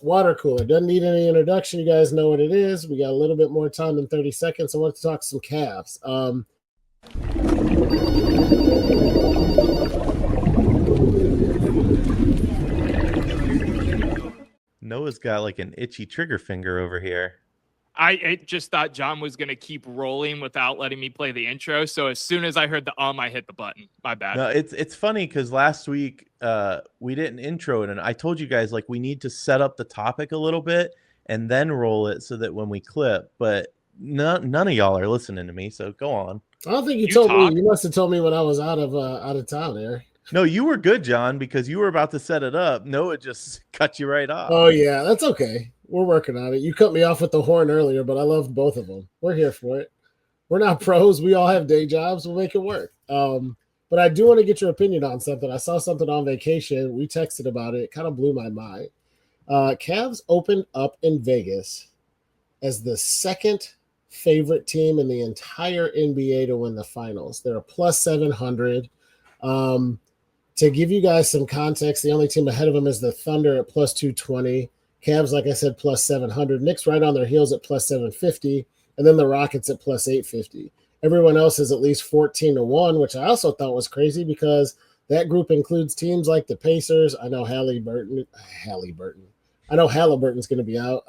Water cooler. Doesn't need any introduction. You guys know what it is. We got a little bit more time than 30 seconds. I want to talk some Cavs. Noah's got like an itchy trigger finger over here. I just thought John was going to keep rolling without letting me play the intro. So as soon as I heard the I hit the button. My bad. No, it's funny because last week we didn't intro it, and I told you guys like we need to set up the topic a little bit and then roll it so that when we clip. But none of y'all are listening to me, so go on. I don't think you told me. You must have told me when I was out of town, Erik. No, you were good, John, because you were about to set it up. Noah just cut you right off. Oh, yeah, that's okay. We're working on it. You cut me off with the horn earlier, but I loved both of them. We're here for it. We're not pros. We all have day jobs. We'll make it work. But I do want to get your opinion on something. I saw something on vacation. We texted about it. It kind of blew my mind. Cavs opened up in Vegas as the second favorite team in the entire NBA to win the finals. They're a plus 700. To give you guys some context, the only team ahead of them is the Thunder at plus 220. Cavs, like I said, plus 700. Knicks right on their heels at plus 750. And then the Rockets at plus 850. Everyone else is at least 14-1, which I also thought was crazy because that group includes teams like the Pacers. I know Halliburton's going to be out.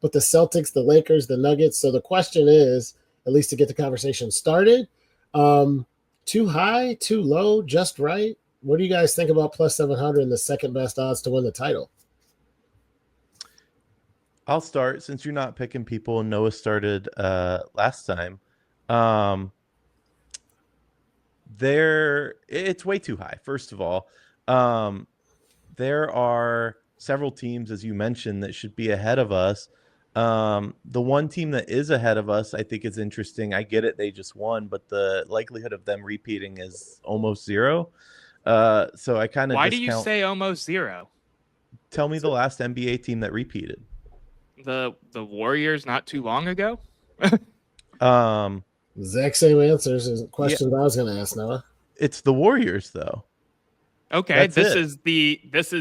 But the Celtics, the Lakers, the Nuggets. So the question is, at least to get the conversation started, too high, too low, just right? What do you guys think about plus 700 and the second best odds to win the title? I'll start since you're not picking people and Noah started last time. It's way too high. First of all, there are several teams, as you mentioned, that should be ahead of us. The one team that is ahead of us, I think is interesting. I get it. They just won, but the likelihood of them repeating is almost zero. So I kind of Why do you say almost zero? Tell me the last NBA team that repeated. The Warriors not too long ago. Exact same answers as questions I was going to ask, Noah. It's the Warriors, though. Okay, this is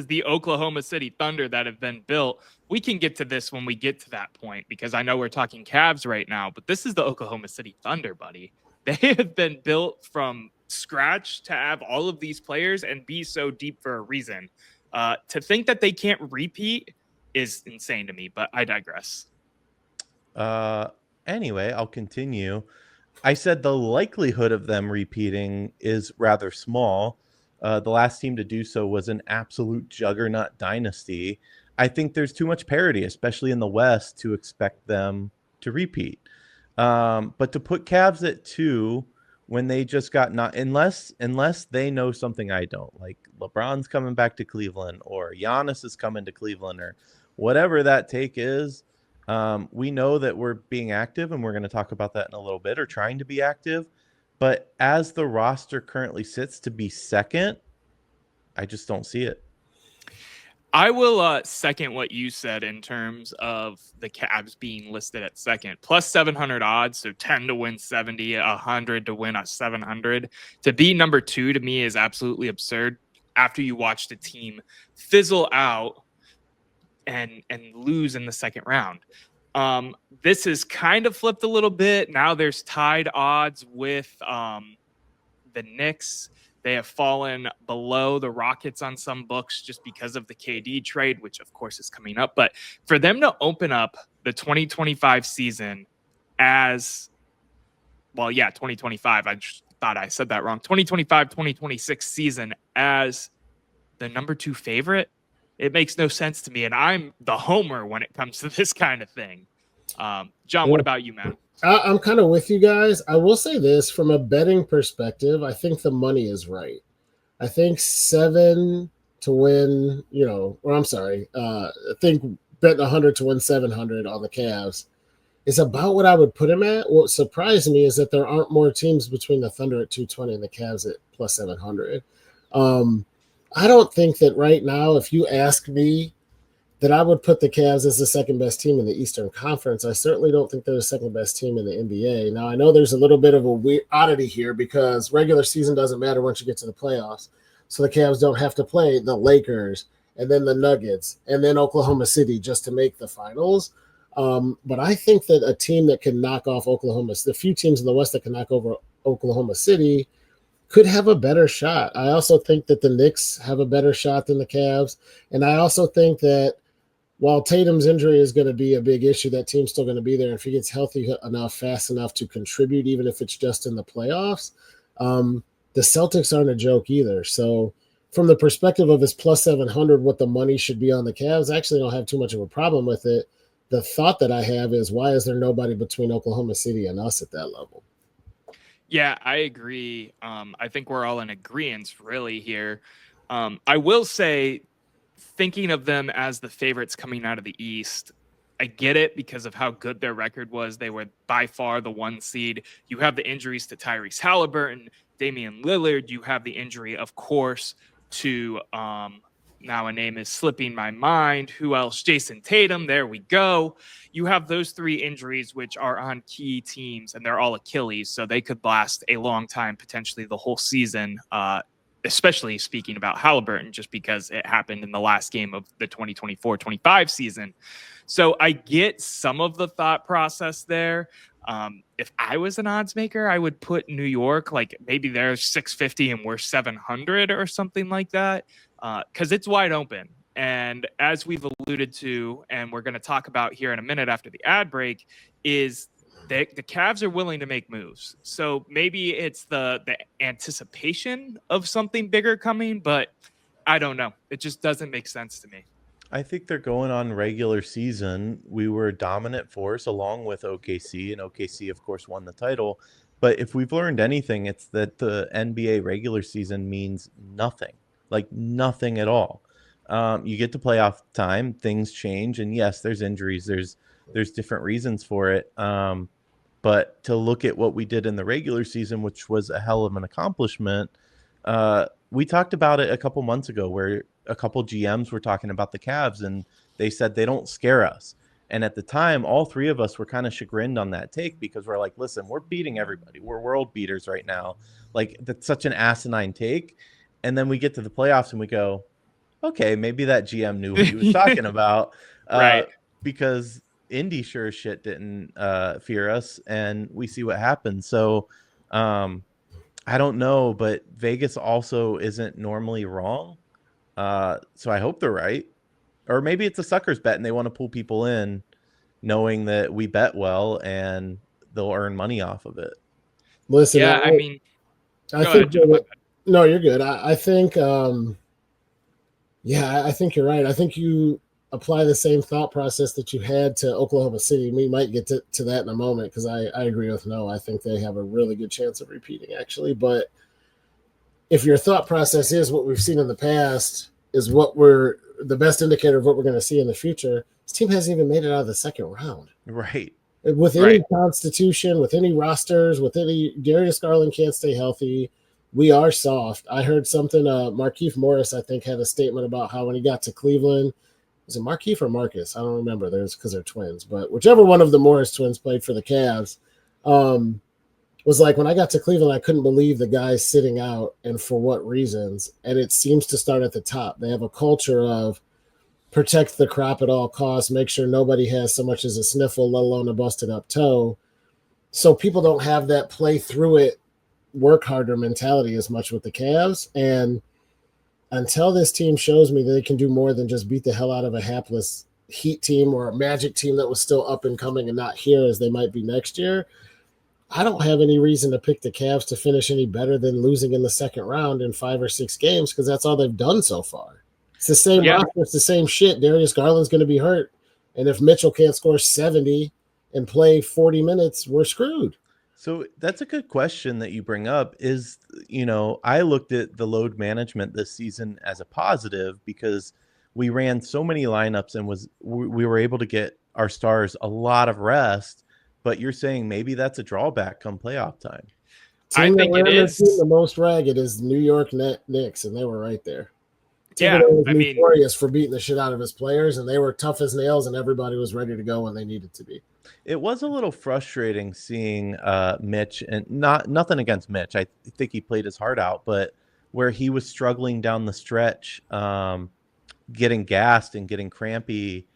the Oklahoma City Thunder that have been built. We can get to this when we get to that point because I know we're talking Cavs right now, but this is the Oklahoma City Thunder, buddy. They have been built from scratch to have all of these players and be so deep for a reason. To think that they can't repeat is insane to me, but I digress. Anyway, I'll continue. I said the likelihood of them repeating is rather small. The last team to do so was an absolute juggernaut dynasty. I think there's too much parity, especially in the West, to expect them to repeat. But to put Cavs at 2 when they just got not, unless they know something I don't, like LeBron's coming back to Cleveland or Giannis is coming to Cleveland or whatever that take is, we know that we're being active, and we're going to talk about that in a little bit, or trying to be active. But as the roster currently sits to be second, I just don't see it. I will second what you said in terms of the Cavs being listed at second. Plus 700 odds, so 10 to win 70, 100 to win 700. To be number 2 to me is absolutely absurd after you watch the team fizzle out and lose in the second round. This is kind of flipped a little bit. Now there's tied odds with the Knicks. They have fallen below the Rockets on some books just because of the KD trade, which of course is coming up. But for them to open up the 2025 season as, 2025, I just thought I said that wrong. 2025-2026 season as the number 2 favorite, it makes no sense to me. And I'm the homer when it comes to this kind of thing. John, what about you, man? I'm kind of with you guys. I will say this from a betting perspective. I think the money is right. I think 7 to win, I think betting 100 to win 700 on the Cavs is about what I would put him at. What surprised me is that there aren't more teams between the Thunder at 220 and the Cavs at plus 700. I don't think that right now, if you ask me, that I would put the Cavs as the second best team in the Eastern Conference. I certainly don't think they're the second best team in the NBA. Now, I know there's a little bit of a weird oddity here because regular season doesn't matter once you get to the playoffs. So the Cavs don't have to play the Lakers and then the Nuggets, and then Oklahoma City just to make the finals. But I think that a team that can knock off Oklahoma, the few teams in the West that can knock over Oklahoma City, could have a better shot. I also think that the Knicks have a better shot than the Cavs. And I also think that while Tatum's injury is going to be a big issue, that team's still going to be there. If he gets healthy enough, fast enough to contribute, even if it's just in the playoffs, the Celtics aren't a joke either. So from the perspective of his plus 700, what the money should be on the Cavs, I actually don't have too much of a problem with it. The thought that I have is, why is there nobody between Oklahoma City and us at that level? Yeah, I agree. I think we're all in agreement really here. I will say, thinking of them as the favorites coming out of the East, I get it because of how good their record was. They were by far the 1 seed. You have the injuries to Tyrese Halliburton, Damian Lillard. You have the injury, of course, to now a name is slipping my mind. Who else? Jason Tatum. There we go. You have those 3 injuries, which are on key teams, and they're all Achilles, so they could last a long time, potentially the whole season. Especially speaking about Halliburton, just because it happened in the last game of the 2024-25 season. So I get some of the thought process there. If I was an odds maker, I would put New York, like maybe they're 650 and we're 700 or something like that, because it's wide open. And as we've alluded to, and we're going to talk about here in a minute after the ad break, is the Cavs are willing to make moves. So maybe it's the anticipation of something bigger coming, but I don't know. It just doesn't make sense to me. I think they're going on regular season. We were a dominant force along with OKC, and OKC, of course, won the title. But if we've learned anything, it's that the NBA regular season means nothing, like nothing at all. You get to playoff time, things change, and yes, there's injuries. There's different reasons for it. But to look at what we did in the regular season, which was a hell of an accomplishment, we talked about it a couple months ago where a couple GMs were talking about the Cavs, and they said they don't scare us. And at the time, all 3 of us were kind of chagrined on that take because we're like, listen, we're beating everybody. We're world beaters right now. Like, that's such an asinine take. And then we get to the playoffs and we go, okay, maybe that GM knew what he was talking about. Right. Because Indy sure as shit didn't fear us, and we see what happened. So I don't know, but Vegas also isn't normally wrong. So I hope they're right. Or maybe it's a sucker's bet and they want to pull people in knowing that we bet well and they'll earn money off of it. Listen, yeah, I mean, I think no, you're good. I think I think you're right. I think you apply the same thought process that you had to Oklahoma City. We might get to that in a moment because I agree with no. I think they have a really good chance of repeating, actually. But if your thought process is what we've seen in the past is what we're the best indicator of what we're going to see in the future, this team hasn't even made it out of the second round. Right. With any constitution, with any rosters, with any Darius Garland can't stay healthy. We are soft. I heard something. Markieff Morris, I think, had a statement about how when he got to Cleveland, was it Markieff or Marcus? I don't remember. There's because they're twins, but whichever one of the Morris twins played for the Cavs, was like, when I got to Cleveland, I couldn't believe the guys sitting out and for what reasons. And it seems to start at the top. They have a culture of protect the crop at all costs, make sure nobody has so much as a sniffle, let alone a busted up toe. So people don't have that play through it, work harder mentality as much with the Cavs. And until this team shows me that they can do more than just beat the hell out of a hapless Heat team or a Magic team that was still up and coming and not here as they might be next year, I don't have any reason to pick the Cavs to finish any better than losing in the second round in 5 or 6 games because that's all they've done so far. It's the same roster, it's the same shit. Darius Garland's going to be hurt. And if Mitchell can't score 70 and play 40 minutes, we're screwed. So that's a good question that you bring up is, I looked at the load management this season as a positive because we ran so many lineups and we were able to get our stars a lot of rest. But you're saying maybe that's a drawback come playoff time. I think it is. The most ragged is New York Knicks, and they were right there. Yeah, Thibodeau was notorious for beating the shit out of his players, and they were tough as nails, and everybody was ready to go when they needed to be. It was a little frustrating seeing Mitch, and nothing against Mitch. I think he played his heart out, but where he was struggling down the stretch getting gassed and getting crampy.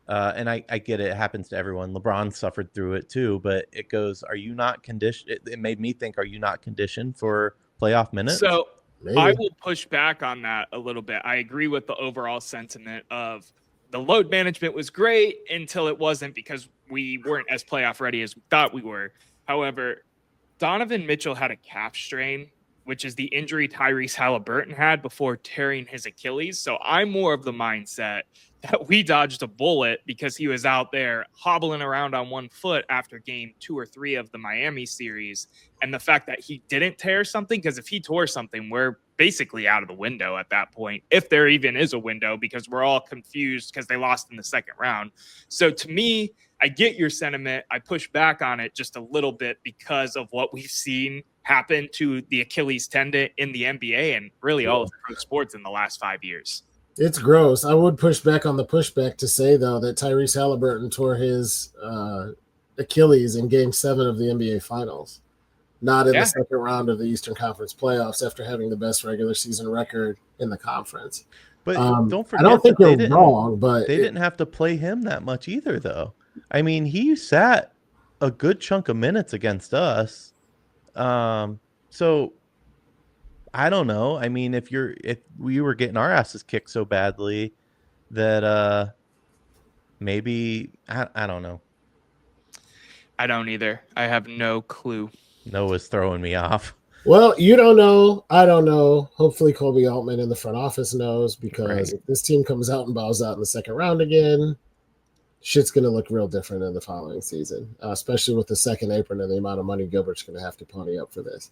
And I get it. It happens to everyone. LeBron suffered through it too, but it goes, are you not conditioned? It made me think, are you not conditioned for playoff minutes? So Maybe. I will push back on that a little bit. I agree with the overall sentiment of the load management was great until it wasn't, because we weren't as playoff ready as we thought we were. However, Donovan Mitchell had a calf strain, which is the injury Tyrese Halliburton had before tearing his Achilles. So I'm more of the mindset that we dodged a bullet because he was out there hobbling around on one foot after game 2 or 3 of the Miami series. And the fact that he didn't tear something, because if he tore something, we're basically out of the window at that point, if there even is a window, because we're all confused because they lost in the second round. So to me, I get your sentiment. I push back on it just a little bit because of what we've seen happen to the Achilles tendon in the NBA and really all of pro sports in the last 5 years. It's gross. I would push back on the pushback to say, though, that Tyrese Halliburton tore his Achilles in Game 7 of the NBA Finals, not in the second round of the Eastern Conference playoffs after having the best regular season record in the conference. But don't forget, I don't think you're wrong, but they didn't have to play him that much either, though. I mean, he sat a good chunk of minutes against us. So I don't know. I mean, if we were getting our asses kicked so badly that maybe I don't know. I don't either. I have no clue. Noah's throwing me off. Well, you don't know. I don't know. Hopefully Kobe Altman in the front office knows, because if this team comes out and bows out in the second round again, shit's going to look real different in the following season, especially with the second apron and the amount of money Gilbert's going to have to pony up for this.